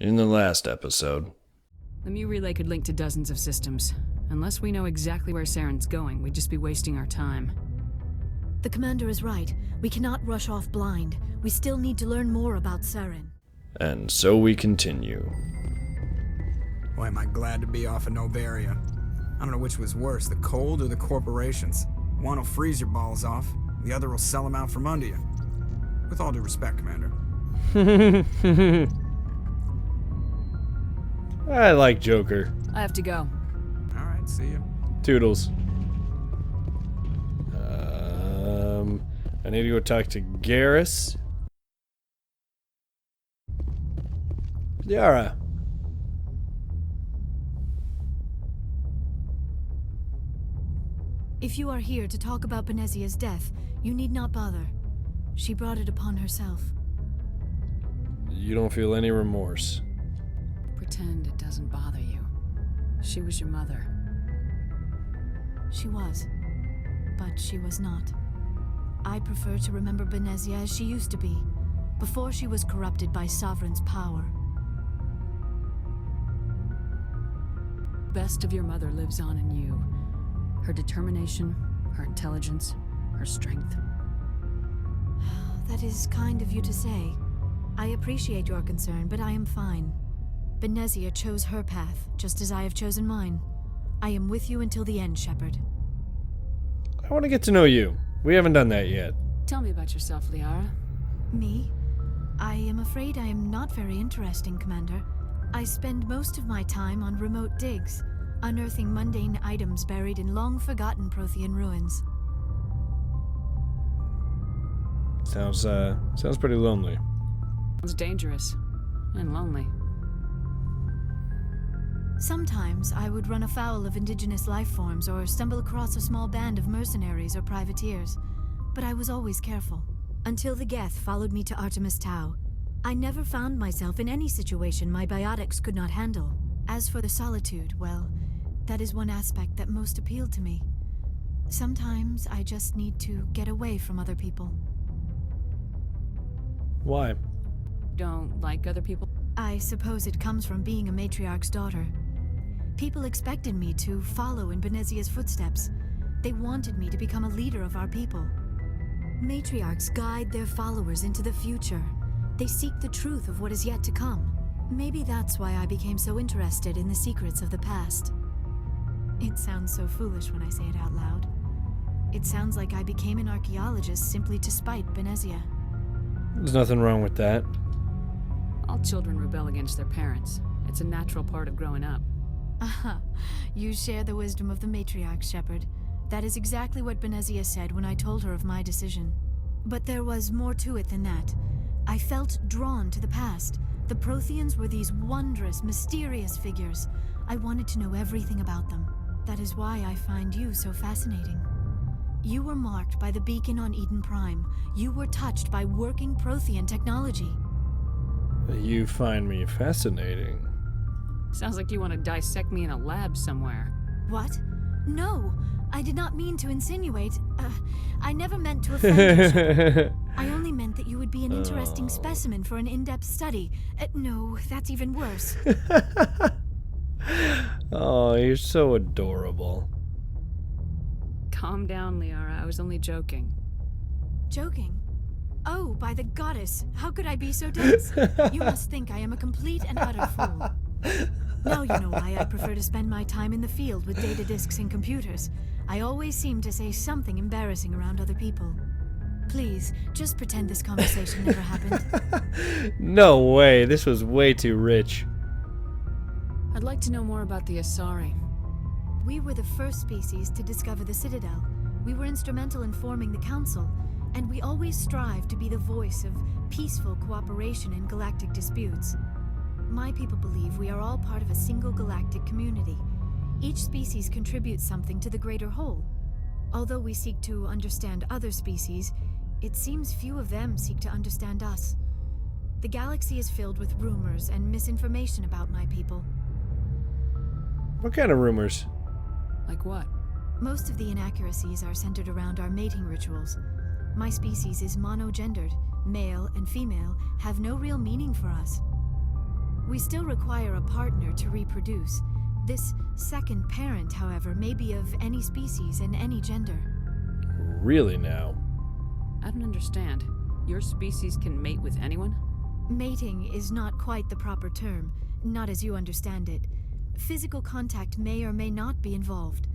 In the last episode. The Mu relay could link to dozens of systems. Unless we know exactly where Saren's going, we'd just be wasting our time. The commander is right. We cannot rush off blind. We still need to learn more about Saren. And so we continue. Boy, am I glad to be off of Novaria. I don't know which was worse, the cold or the corporations. One will freeze your balls off, the other will sell them out from under you. With all due respect, Commander. I like Joker. I have to go. Alright, see ya. Toodles. I need to go talk to Garris. Yara. If you are here to talk about Benezia's death, you need not bother. She brought it upon herself. You don't feel any remorse. Pretend it doesn't bother you. She was your mother. She was. But she was not. I prefer to remember Benezia as she used to be, before she was corrupted by Sovereign's power. Best of your mother lives on in you. Her determination, her intelligence, her strength. That is kind of you to say. I appreciate your concern, but I am fine. Benezia chose her path, just as I have chosen mine. I am with you until the end, Shepard. I want to get to know you. We haven't done that yet. Tell me about yourself, Liara. Me? I am afraid I am not very interesting, Commander. I spend most of my time on remote digs, unearthing mundane items buried in long-forgotten Prothean ruins. Sounds pretty lonely. Sounds dangerous. And lonely. Sometimes I would run afoul of indigenous life forms or stumble across a small band of mercenaries or privateers, but I was always careful. Until the Geth followed me to Artemis Tau. I never found myself in any situation my biotics could not handle. As for the solitude, well, that is one aspect that most appealed to me. Sometimes I just need to get away from other people. Why? Don't like other people? I suppose it comes from being a matriarch's daughter. People expected me to follow in Benezia's footsteps. They wanted me to become a leader of our people. Matriarchs guide their followers into the future. They seek the truth of what is yet to come. Maybe that's why I became so interested in the secrets of the past. It sounds so foolish when I say it out loud. It sounds like I became an archaeologist simply to spite Benezia. There's nothing wrong with that. All children rebel against their parents. It's a natural part of growing up. Aha, you share the wisdom of the matriarch, Shepard. That is exactly what Benezia said when I told her of my decision. But there was more to it than that. I felt drawn to the past. The Protheans were these wondrous, mysterious figures. I wanted to know everything about them. That is why I find you so fascinating. You were marked by the beacon on Eden Prime. You were touched by working Prothean technology. You find me fascinating. Sounds like you want to dissect me in a lab somewhere. What? No, I did not mean to insinuate. I never meant to offend you, Shepard. I only meant that you would be an interesting specimen for an in-depth study. No, that's even worse. Oh, you're so adorable. Calm down, Liara. I was only joking. Joking? Oh, by the goddess, how could I be so dense? You must think I am a complete and utter fool. Now you know why I prefer to spend my time in the field with data disks and computers. I always seem to say something embarrassing around other people. Please, just pretend this conversation never happened. No way, this was way too rich. I'd like to know more about the Asari. We were the first species to discover the Citadel. We were instrumental in forming the Council, and we always strive to be the voice of peaceful cooperation in galactic disputes. My people believe we are all part of a single galactic community. Each species contributes something to the greater whole. Although we seek to understand other species, it seems few of them seek to understand us. The galaxy is filled with rumors and misinformation about my people. What kind of rumors? Like what? Most of the inaccuracies are centered around our mating rituals. My species is monogendered. Male and female have no real meaning for us. We still require a partner to reproduce. This second parent, however, may be of any species and any gender. Really now? I don't understand. Your species can mate with anyone? Mating is not quite the proper term, not as you understand it. Physical contact may or may not be involved,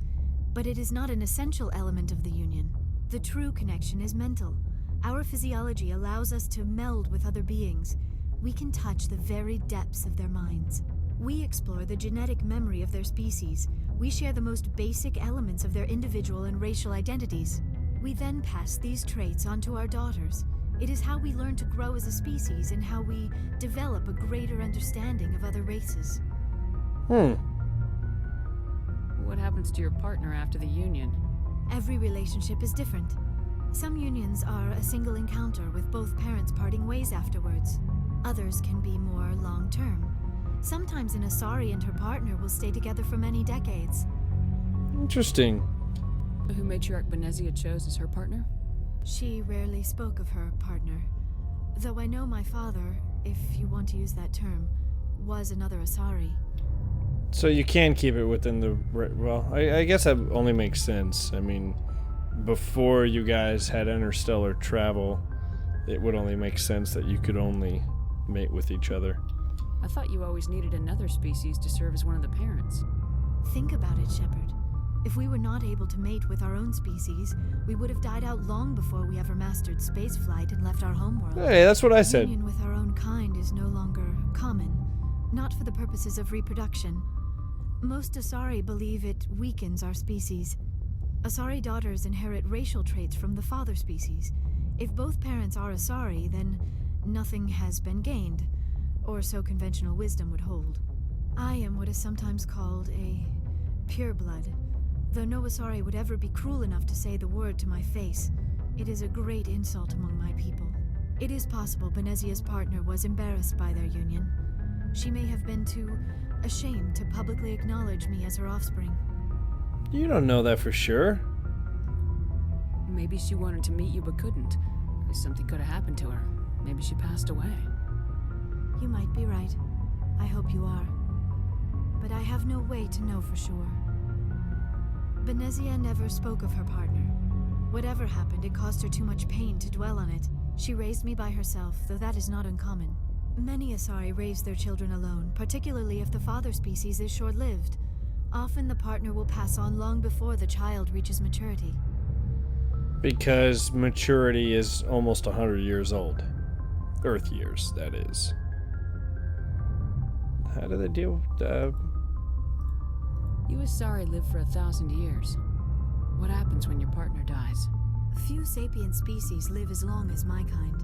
but it is not an essential element of the union. The true connection is mental. Our physiology allows us to meld with other beings. We can touch the very depths of their minds. We explore the genetic memory of their species. We share the most basic elements of their individual and racial identities. We then pass these traits on to our daughters. It is how we learn to grow as a species and how we develop a greater understanding of other races. What happens to your partner after the union? Every relationship is different. Some unions are a single encounter with both parents parting ways afterwards. Others can be more long-term. Sometimes an Asari and her partner will stay together for many decades. Interesting. Who matriarch Benezia chose as her partner? She rarely spoke of her partner. Though I know my father, if you want to use that term, was another Asari. So you can keep it within the... Well, I guess that only makes sense. I mean, before you guys had interstellar travel, it would only make sense that you could only mate with each other. I thought you always needed another species to serve as one of the parents. Think about it, Shepard. If we were not able to mate with our own species, we would have died out long before we ever mastered spaceflight and left our homeworld. Hey, that's what I said. Union with our own kind is no longer common, not for the purposes of reproduction. Most Asari believe it weakens our species. Asari daughters inherit racial traits from the father species. If both parents are Asari, then nothing has been gained, or so conventional wisdom would hold. I am what is sometimes called a pureblood. Though no Asari would ever be cruel enough to say the word to my face, it is a great insult among my people. It is possible Benezia's partner was embarrassed by their union. She may have been too ashamed to publicly acknowledge me as her offspring. You don't know that for sure. Maybe she wanted to meet you but couldn't. Something could have happened to her. Maybe she passed away. You might be right. I hope you are. But I have no way to know for sure. Benezia never spoke of her partner. Whatever happened, it caused her too much pain to dwell on it. She raised me by herself, though that is not uncommon. Many Asari raise their children alone, particularly if the father species is short-lived. Often the partner will pass on long before the child reaches maturity. Because maturity is almost 100 years old. Earth years, that is. How do they deal with You Asari live for 1,000 years. What happens when your partner dies? Few sapient species live as long as my kind.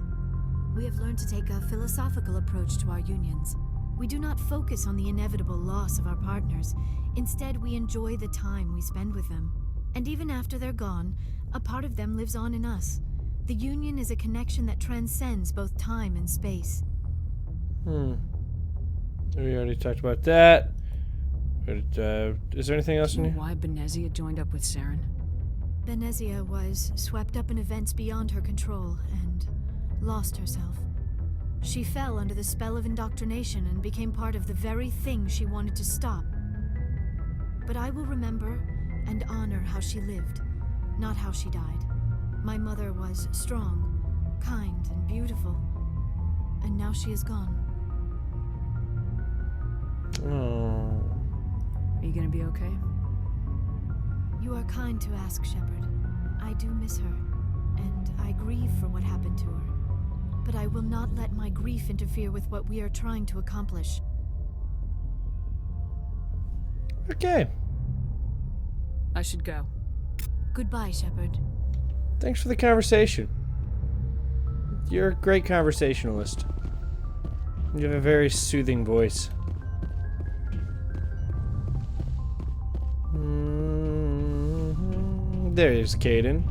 We have learned to take a philosophical approach to our unions. We do not focus on the inevitable loss of our partners. Instead, we enjoy the time we spend with them. And even after they're gone, a part of them lives on in us. The union is a connection that transcends both time and space. We already talked about that. But, is there anything else Do in you know here? why Benezia joined up with Saren? Benezia was swept up in events beyond her control and lost herself. She fell under the spell of indoctrination and became part of the very thing she wanted to stop. But I will remember and honor how she lived, not how she died. My mother was strong, kind, and beautiful, and now she is gone. Oh. Are you gonna be okay? You are kind to ask, Shepard. I do miss her, and I grieve for what happened to her. But I will not let my grief interfere with what we are trying to accomplish. Okay. I should go. Goodbye, Shepard. Thanks for the conversation. You're a great conversationalist. You have a very soothing voice. There's Kaiden.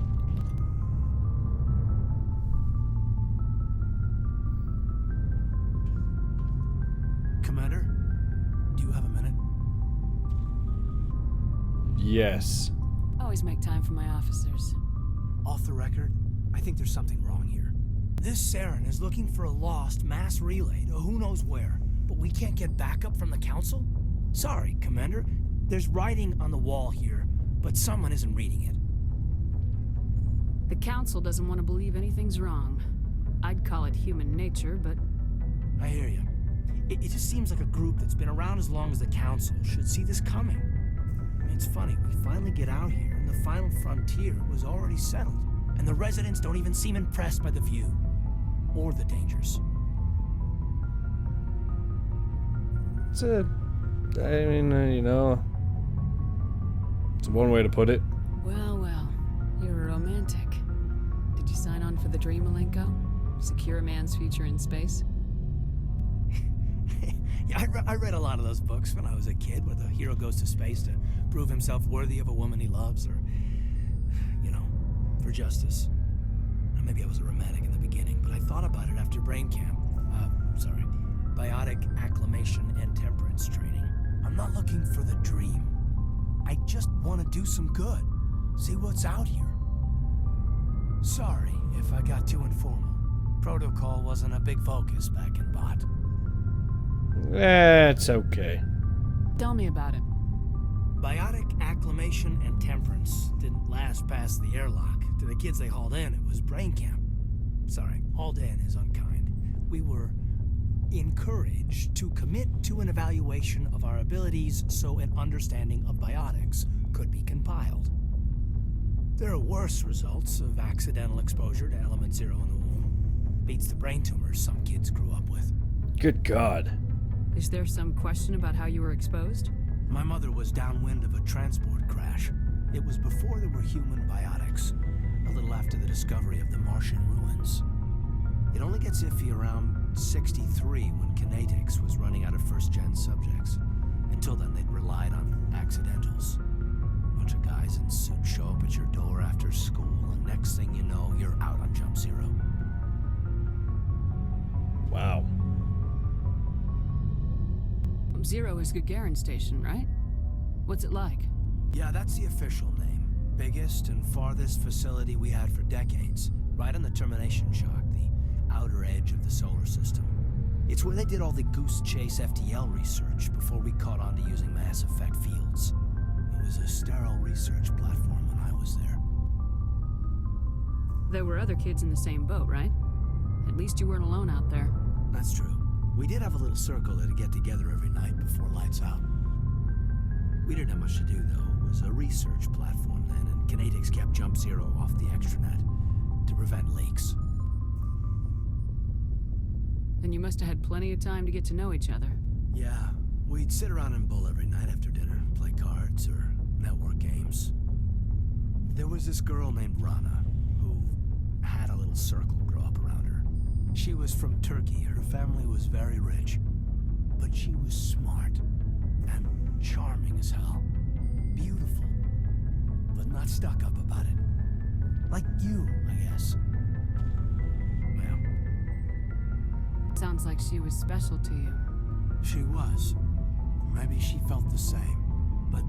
Commander, do you have a minute? Yes. Always make time for my officers. Off the record, I think there's something wrong here. This Saren is looking for a lost mass relay to who knows where, but we can't get backup from the council? Sorry, Commander. There's writing on the wall here, but someone isn't reading it. The council doesn't want to believe anything's wrong. I'd call it human nature, but I hear you. It just seems like a group that's been around as long as the council should see this coming. I mean, it's funny, we finally get out here, and the final frontier was already settled. And the residents don't even seem impressed by the view. Or the dangers. It's a, I mean, it's one way to put it. well, you're a romantic. Did you sign on for the dream, Malenko? Secure a man's future in space? Yeah, I read a lot of those books when I was a kid, where the hero goes to space to prove himself worthy of a woman he loves, or, for justice. Now, maybe I was a romantic in the beginning, but I thought about it after brain camp. Biotic acclimation and temperance training. I'm not looking for the dream. I just want to do some good. See what's out here. Sorry if I got too informal. Protocol wasn't a big focus back in Bot. That's okay. Tell me about it. Biotic acclimation and temperance didn't last past the airlock. To the kids they hauled in, it was brain camp. Sorry, hauled in is unkind. We were encouraged to commit to an evaluation of our abilities so an understanding of biotics could be compiled. There are worse results of accidental exposure to element 0 in the womb. Beats the brain tumors some kids grew up with. Good God. Is there some question about how you were exposed? My mother was downwind of a transport crash. It was before there were human biotics, a little after the discovery of the Martian ruins. It only gets iffy around 63 when kinetics was running out of first-gen subjects. Until then, they'd relied on accidentals. A bunch of guys in suits show up at your door after school, and next thing you know, you're out on Jump Zero. Wow. Zero is Gagarin Station, right? What's it like? Yeah, that's the official name. Biggest and farthest facility we had for decades. Right on the termination shock, the outer edge of the solar system. It's where they did all the Goose Chase FTL research before we caught on to using mass effect fields. It was a sterile research platform when I was there. There were other kids in the same boat, right? At least you weren't alone out there. That's true. We did have a little circle that'd get together every night before lights out. We didn't have much to do, though. It was a research platform then, and kinetics kept Jump Zero off the extranet to prevent leaks. Then you must have had plenty of time to get to know each other. Yeah, we'd sit around and bull every night after dinner, play cards or network games. There was this girl named Rana, who had a little circle grow up around her. She was from Turkey. Her family was very rich. But she was smart and charming as hell. Beautiful, but not stuck up about it. Like you, I guess. Well, Sounds like she was special to you. she was. Maybe she felt the same. But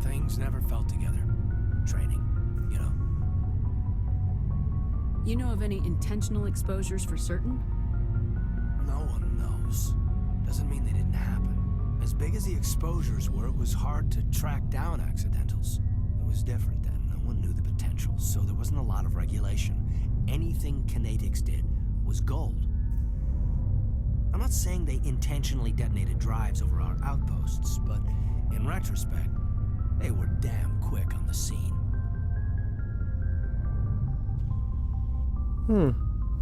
things never felt together. Training, you know. You know of any intentional exposures for certain? No one knows. Doesn't mean they didn't happen. As big as the exposures were, it was hard to track down accidentals. It was different then. No one knew the potential, so there wasn't a lot of regulation. Anything kinetics did was gold. I'm not saying they intentionally detonated drives over our outposts, but in retrospect, they were damn quick on the scene.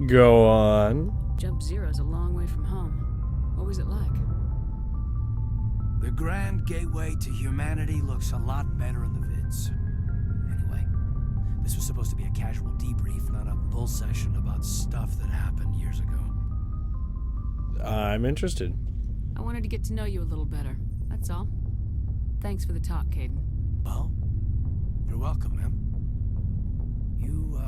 Go on. Jump Zero's a long way from home. What was it like? The grand gateway to humanity looks a lot better in the vids. Anyway, this was supposed to be a casual debrief, not a bull session about stuff that happened years ago. I'm interested. I wanted to get to know you a little better. That's all. Thanks for the talk, Kaiden. Well, you're welcome, ma'am. You,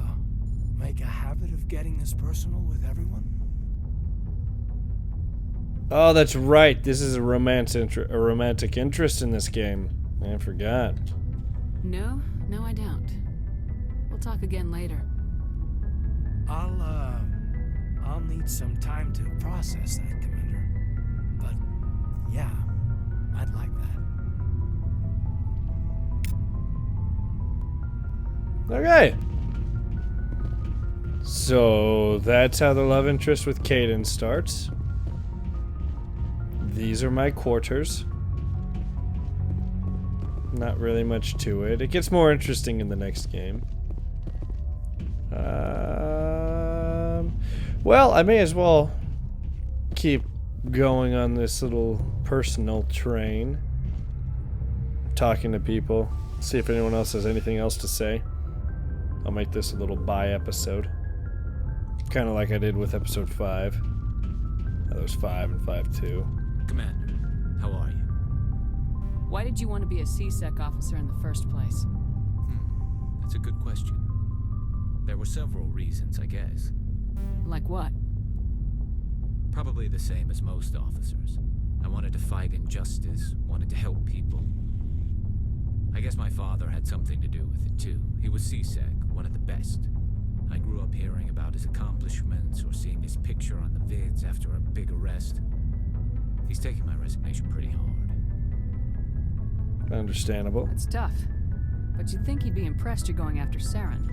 make a habit of getting this personal with everyone? Oh, that's right. This is a romantic interest in this game. I forgot. No, I don't. We'll talk again later. I'll need some time to process that, Commander. Okay. So that's how the love interest with Kaiden starts. These are my quarters. Not really much to it. It gets more interesting in the next game. Well, I may as well keep going on this little personal train. Talking to people. See if anyone else has anything else to say. I'll make this a little episode. Kind of like I did with episode 5. That was 5 and 5 too. Commander, how are you? Why did you want to be a C-Sec officer in the first place? That's a good question. There were several reasons, I guess. Like what? Probably the same as most officers. I wanted to fight injustice, wanted to help people. I guess my father had something to do with it too. He was C-Sec, one of the best. I grew up hearing about his accomplishments or seeing his picture on the vids after a big arrest. He's taking my resignation pretty hard. Understandable. That's tough. But you'd think he'd be impressed you're going after Saren.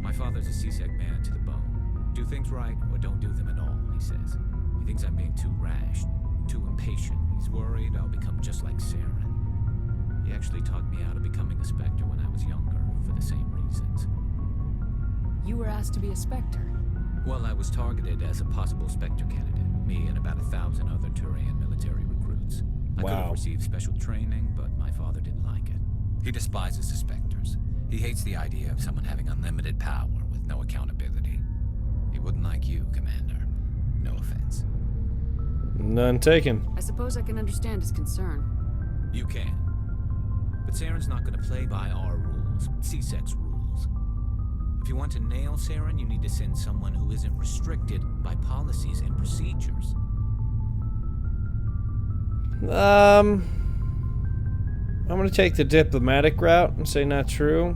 My father's a C-Sec man to the bone. Do things right or don't do them at all, he says. He thinks I'm being too rash, too impatient. He's worried I'll become just like Saren. He actually talked me out of becoming a Spectre when I was younger, for the same reasons. You were asked to be a Spectre. Well, I was targeted as a possible Spectre candidate. Me and about 1,000 other Turian military recruits. I could have received special training, but my father didn't like it. He despises the Spectres. He hates the idea of someone having unlimited power with no accountability. He wouldn't like you, Commander. No offense. None taken. I suppose I can understand his concern. You can. But Saren's not going to play by our rules, C-Sec's rules. If you want to nail Saren, you need to send someone who isn't restricted by policies and procedures. I'm gonna take the diplomatic route and say not true,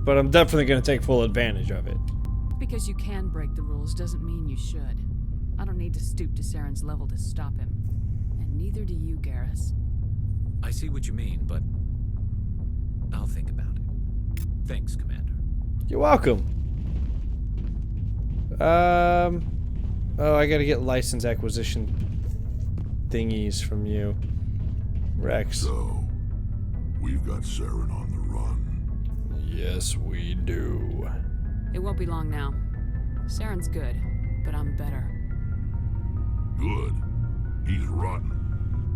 but I'm definitely gonna take full advantage of it. Because you can break the rules doesn't mean you should. I don't need to stoop to Saren's level to stop him. And neither do you, Garris. I see what you mean, but I'll think about it. Thanks, Commander. You're welcome. Oh, I gotta get license acquisition thingies from you. Wrex. So, we've got Saren on the run. Yes, we do. It won't be long now. Saren's good, but I'm better. Good. He's rotten.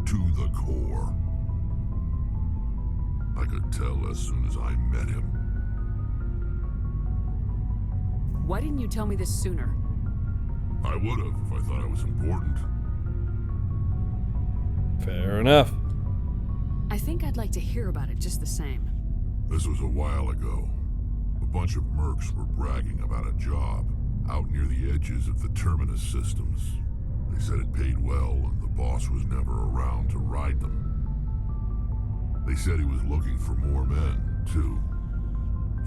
To the core. I could tell as soon as I met him. Why didn't you tell me this sooner? I would have if I thought I was important. Fair enough. I think I'd like to hear about it just the same. This was a while ago. A bunch of mercs were bragging about a job out near the edges of the Terminus systems. They said it paid well and the boss was never around to ride them. They said he was looking for more men, too.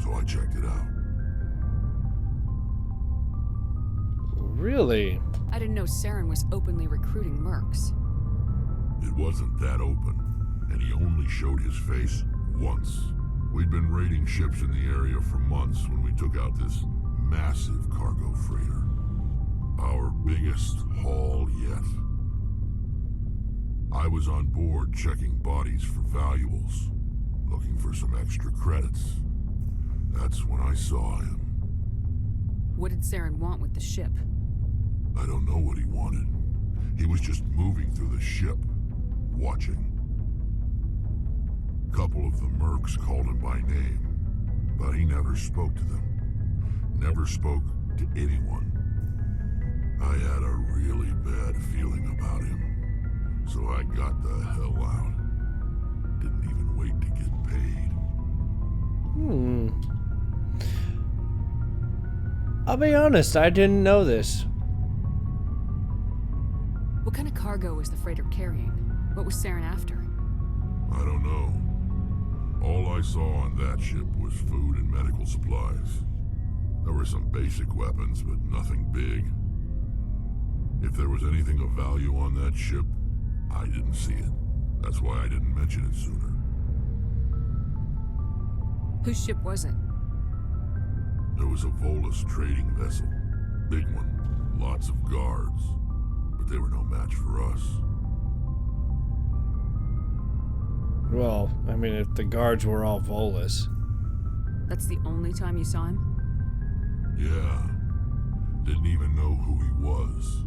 So I checked it out. Really? I didn't know Saren was openly recruiting mercs. It wasn't that open, and he only showed his face once. We'd been raiding ships in the area for months when we took out this massive cargo freighter. Our biggest haul yet. I was on board checking bodies for valuables, looking for some extra credits. That's when I saw him. What did Saren want with the ship? I don't know what he wanted. He was just moving through the ship, watching. Couple of the mercs called him by name, but he never spoke to them. Never spoke to anyone. I had a really bad feeling about him, so I got the hell out. Didn't even wait to get paid. I'll be honest, I didn't know this. What kind of cargo was the freighter carrying? What was Saren after? I don't know. All I saw on that ship was food and medical supplies. There were some basic weapons, but nothing big. If there was anything of value on that ship, I didn't see it. That's why I didn't mention it sooner. Whose ship was it? There was a Volus trading vessel. Big one. Lots of guards. But they were no match for us. Well, I mean, if the guards were all Volus. That's the only time you saw him? Yeah. Didn't even know who he was.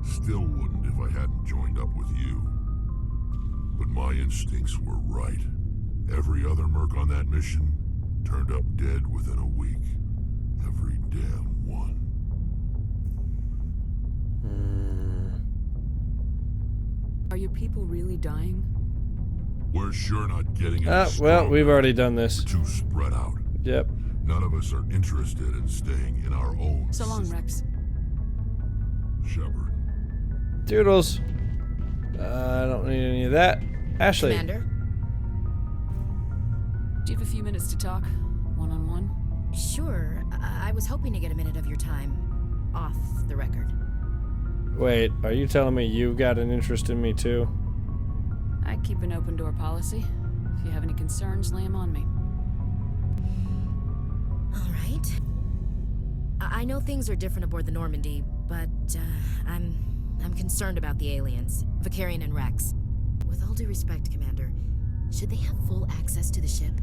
Still wouldn't if I hadn't joined up with you. But my instincts were right. Every other merc on that mission turned up dead within a week. Every damn one. Are your people really dying? We're sure not getting any Well, we've already done this. We're too spread out. Yep. None of us are interested in staying in our own So long, system. Wrex. Shepard. Doodles. I don't need any of that. Ashley. Commander? Do you have a few minutes to talk? One-on-one? Sure. I was hoping to get a minute of your time. Off the record. Wait, are you telling me you've got an interest in me too? I keep an open door policy. If you have any concerns, lay them on me. All right. I know things are different aboard the Normandy, but I'm concerned about the aliens, Vicarian and Wrex. With all due respect, Commander, should they have full access to the ship?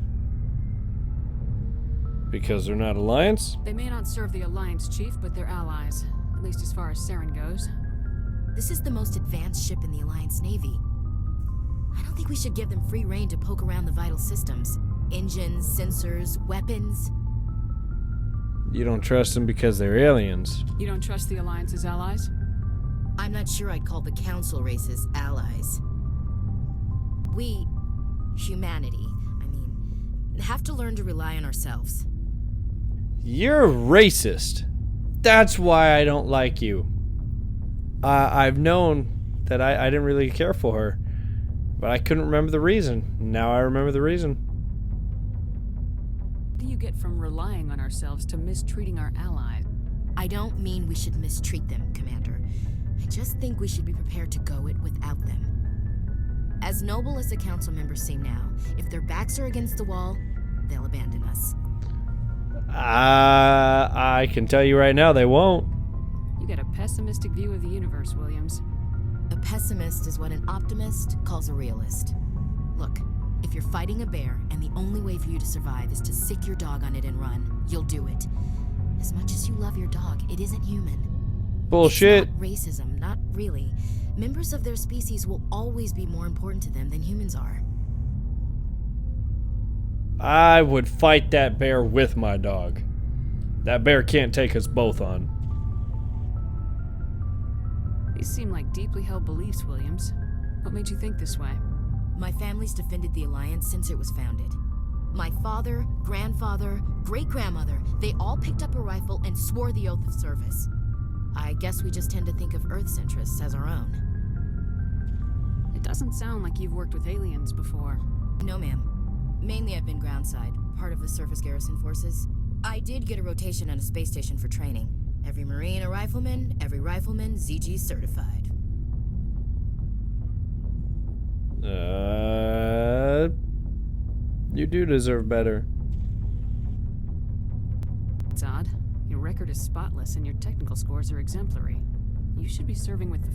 Because they're not Alliance? They may not serve the Alliance, Chief, but they're allies. At least as far as Saren goes. This is the most advanced ship in the Alliance Navy. I don't think we should give them free rein to poke around the vital systems. Engines, sensors, weapons. You don't trust them because they're aliens. You don't trust the Alliance's allies? I'm not sure I'd call the Council races allies. We, humanity, have to learn to rely on ourselves. You're racist. That's why I don't like you. I've known that I didn't really care for her, but I couldn't remember the reason. Now I remember the reason. What do you get from relying on ourselves to mistreating our allies? I don't mean we should mistreat them, Commander. I just think we should be prepared to go it without them. As noble as the Council members seem now, if their backs are against the wall, they'll abandon us. I can tell you right now, they won't. You got a pessimistic view of the universe, Williams. A pessimist is what an optimist calls a realist. Look, if you're fighting a bear and the only way for you to survive is to sick your dog on it and run, you'll do it. As much as you love your dog, it isn't human. Bullshit. It's not racism, not really. Members of their species will always be more important to them than humans are. I would fight that bear with my dog. That bear can't take us both on. These seem like deeply held beliefs, Williams. What made you think this way? My family's defended the Alliance since it was founded. My father, grandfather, great-grandmother, they all picked up a rifle and swore the oath of service. I guess we just tend to think of Earth's interests as our own. It doesn't sound like you've worked with aliens before. No, ma'am. Mainly I've been groundside, part of the surface garrison forces. I did get a rotation on a space station for training. Every Marine a rifleman, every rifleman ZG certified. You do deserve better. It's odd. Your record is spotless and your technical scores are exemplary. You should be serving with the...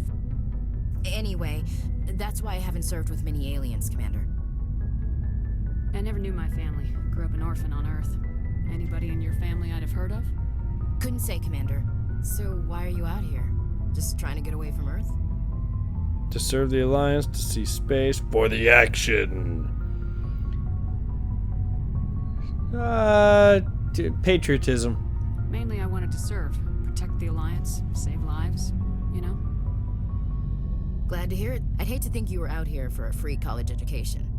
Anyway, that's why I haven't served with many aliens, Commander. I never knew my family. Grew up an orphan on Earth. Anybody in your family I'd have heard of? Couldn't say, Commander. So why are you out here? Just trying to get away from Earth? To serve the Alliance, to see space, for the action. Patriotism. Mainly I wanted to serve. Protect the Alliance. Save lives. You know? Glad to hear it. I'd hate to think you were out here for a free college education.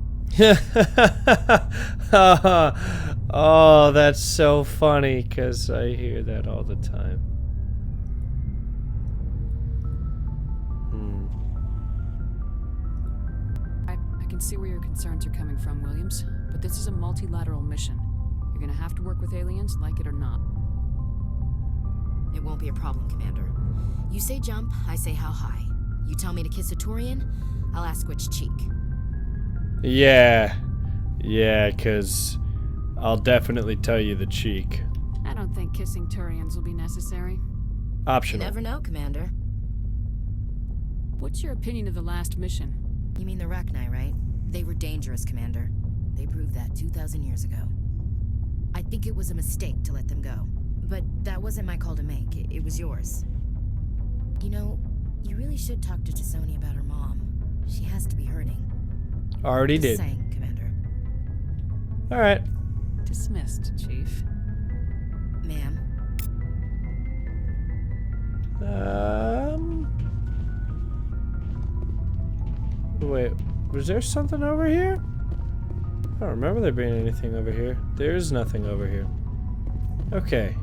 Oh, that's so funny, because I hear that all the time. I can see where your concerns are coming from, Williams. But this is a multilateral mission. You're gonna have to work with aliens, like it or not. It won't be a problem, Commander. You say jump, I say how high. You tell me to kiss a Turian, I'll ask which cheek. Yeah, because I'll definitely tell you the cheek. I don't don't think kissing Turians will be necessary. You Optional. never know, Commander. What's your opinion of the last mission? You mean the Rachni, right? They were dangerous, Commander. They proved that 2,000 years ago. I think it was a mistake to let them go. But that wasn't my call to make. It was yours. You know, you really should talk to T'Soni about her mom. She has to be hurting. Already Just did. saying, Commander. Alright. Dismissed, Chief. Ma'am. Wait, was there something over here? I don't remember there being anything over here. There's nothing over here. Okay.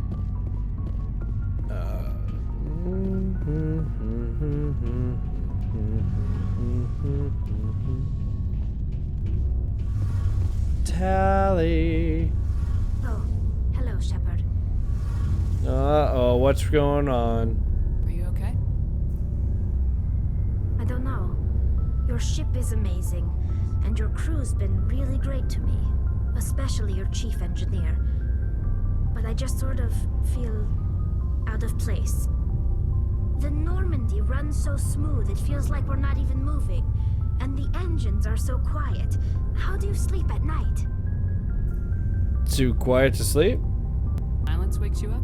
Tali. Oh, hello, Shepard. Uh-oh, what's going on? Are you okay? I don't know. Your ship is amazing, and your crew's been really great to me, especially your chief engineer. But I just sort of feel out of place. The Normandy runs so smooth it feels like we're not even moving, and the engines are so quiet. How do you sleep at night? Too quiet to sleep? Silence wakes you up?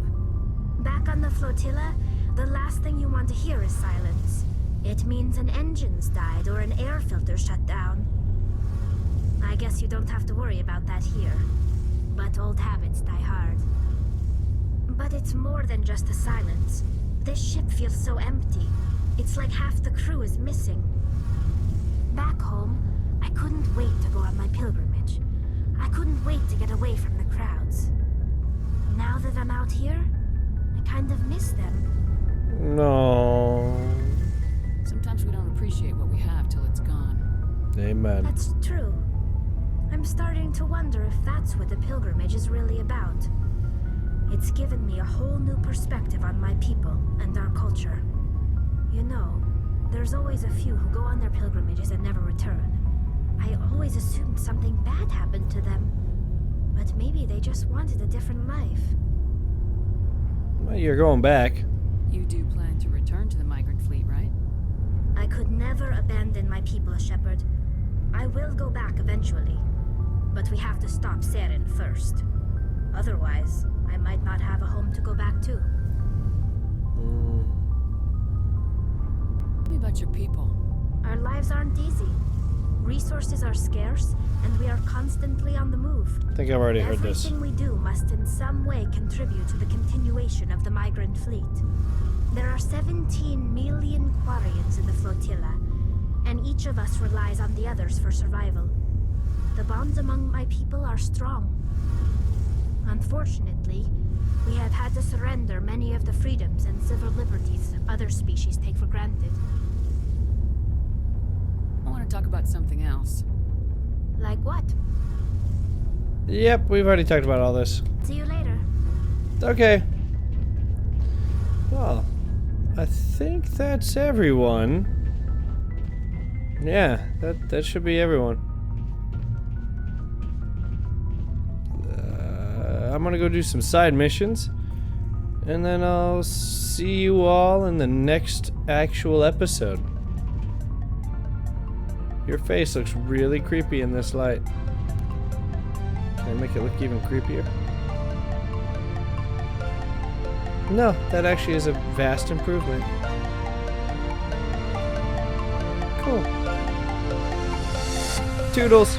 Back on the flotilla, the last thing you want to hear is silence. It means an engine's died or an air filter shut down. I guess you don't have to worry about that here. But old habits die hard. But it's more than just the silence. This ship feels so empty. It's like half the crew is missing. Back home, I couldn't wait to go on my pilgrimage. I couldn't wait to get away from the crowds. Now that I'm out here, I kind of miss them. No. Sometimes we don't appreciate what we have till it's gone. Amen. That's true. I'm starting to wonder if that's what the pilgrimage is really about. It's given me a whole new perspective on my people and our culture. You know, there's always a few who go on their pilgrimages and never return. I always assumed something bad happened to them. But maybe they just wanted a different life. Well, you're going back. You do plan to return to the migrant fleet, right? I could never abandon my people, Shepard. I will go back eventually. But we have to stop Seren first. Otherwise, I might not have a home to go back to. Tell me about your people. Our lives aren't easy. Resources are scarce, and we are constantly on the move. I think I've already heard this. Everything we do must in some way contribute to the continuation of the migrant fleet. There are 17 million Quarians in the flotilla, and each of us relies on the others for survival. The bonds among my people are strong. Unfortunately, we have had to surrender many of the freedoms and civil liberties other species take for granted. I want to talk about something else. Like what? Yep, we've already talked about all this. See you later. Okay. Well, I think that's everyone. Yeah, that should be everyone. I'm gonna go do some side missions, and then I'll see you all in the next actual episode. Your face looks really creepy in this light. Can I make it look even creepier? No, that actually is a vast improvement. Cool. Toodles.